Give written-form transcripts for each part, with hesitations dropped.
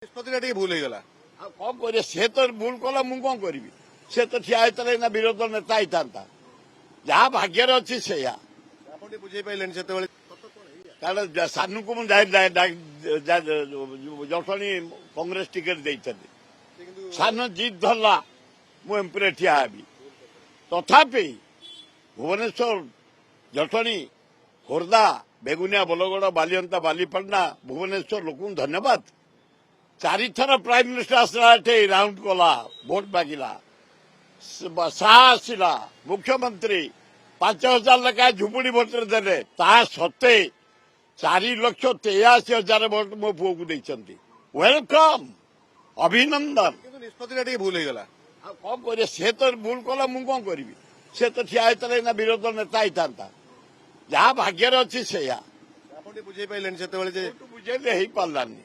ନିଷ୍ପତ୍ତିଟା ଟିକେ ଭୁଲ ହେଇଗଲା। ଆଉ କଣ କରିବା, ସେ ତ ଭୁଲ କଲା, ମୁଁ କଣ କରିବି? ସେ ତ ଠିଆ ହେଇଥିଲା ନା ବିରୋଧ ନେତା ହେଇଥାନ୍ତା। ଯାହା ଭାଗ୍ୟରେ ଅଛି ସେଇଆ। ଆପଣ ଟିକେ ବୁଝେଇ ପାଇଲେନି ସେତେବେଳେ। କାରଣ ସାନୁକୁ ମୁଁ ଜଟଣୀ କଂଗ୍ରେସ ଟିକେଟ ଦେଇଛନ୍ତି। ସାନ ଜିଦ୍ ଧରିଲା ମୁଁ ଏମ୍ପିରେ ଠିଆ ହେବି। ତଥାପି ଭୁବନେଶ୍ୱର, ଜଟଣୀ, ଖୋର୍ଦ୍ଧା, ବେଗୁନିଆ, ବଲଗଡ଼, ବାଲିଅନ୍ତା, ବାଲିପାଟଣା, ଭୁବନେଶ୍ୱର ଲୋକଙ୍କୁ ଧନ୍ୟବାଦ। ଚାରିଥର ପ୍ରାଇମ ମିନିଷ୍ଟର ଆସିଲା, ଏଠି ରାଉଣ୍ଡ କଲା, ଭୋଟ ମାଗିଲା, ଶାହା ଆସିଲା, ମୁଖ୍ୟମନ୍ତ୍ରୀ 5,000 ଲେଖାଏଁ ଝୁପୁଡି ଭୋଟରେ ଦେଲେ। ତା ସତ୍ତ୍ୱେ 4,83,000 ଭୋଟ ମୋ ପୁଅକୁ ଦେଇଛନ୍ତି। ୱେଲକମ୍, ଅଭିନନ୍ଦନ। କିନ୍ତୁ ନିଷ୍ପତ୍ତିଟା ଟିକେ ଭୁଲ ହେଇଗଲା। ଆଉ କଣ କରିବା, ସେ ତ ଭୁଲ କଲା, ମୁଁ କଣ କରିବି? ସେ ତ ଠିଆ ହେଇଥିଲା ନା ବିରୋଧ ନେତା ହେଇଥାନ୍ତା। ଯାହା ଭାଗ୍ୟରେ ଅଛି ସେଇଆ। ଆପଣ ଟିକେ ବୁଝେଇ ପାଇଲେନି ସେତେବେଳେ ଯେ ବୁଝେଇଲେ ହେଇପାରିଲାନି,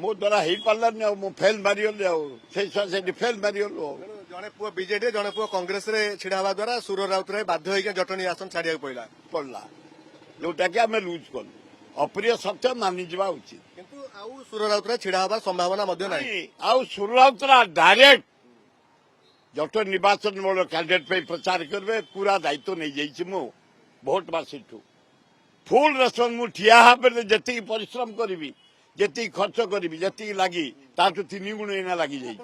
ମୋ ଦ୍ୱାରା ହେଇପାରିଲାନି। ଆଉ ମୁଁ ଫେଲ ମାରିଗଲି, ଆଉ ସେଠି ଫେଲ ମାରିଗଲୁ। ଆଉ ଜଣେ ପୁଅ ବିଜେଡି, ଜଣେ ପୁଅ କଂଗ୍ରେସରେ ଛିଡା ହେବା ଦ୍ୱାରା ସୁର ରାଉତରାୟ ବାଧ୍ୟ ହେଇକି ଜଟଣୀ ଆସନ ଛାଡିବାକୁ ପଡିଲା, ଯୋଉଟାକି ଆମେ ଲୁଜ କଲୁ। ଅପ୍ରିୟ ସତ୍ୟ ମାନିଯିବା ଉଚିତ। କିନ୍ତୁ ଆଉ ସୁର ରାଉତରାୟ ଛିଡା ହେବାର ସମ୍ଭାବନା ମଧ୍ୟ ନାହିଁ। ଆଉ ସୁରରାଉତରା ଡାଇରେକ୍ଟ ଜଟଣୀ ନିର୍ବାଚନ ମଣ୍ଡଳ କ୍ୟାଣ୍ଡିଡେଟ୍ ପାଇଁ ପ୍ରଚାର କରିବେ। ପୁରା ଦାୟିତ୍ୱ ନେଇଯାଇଛି ମୁଁ ଭୋଟ ମାସିଠୁ। ଫୁଲ ରେସପନ୍ସ, ମୁଁ ଠିଆ ହେବା ଯେତିକି ପରିଶ୍ରମ କରିବି, ଯେତିକି ଖର୍ଚ୍ଚ କରିବି, ଯେତିକି ଲାଗି ତାଠୁ 3 ଗୁଣ ଏଇନା ଲାଗିଯାଇଛି।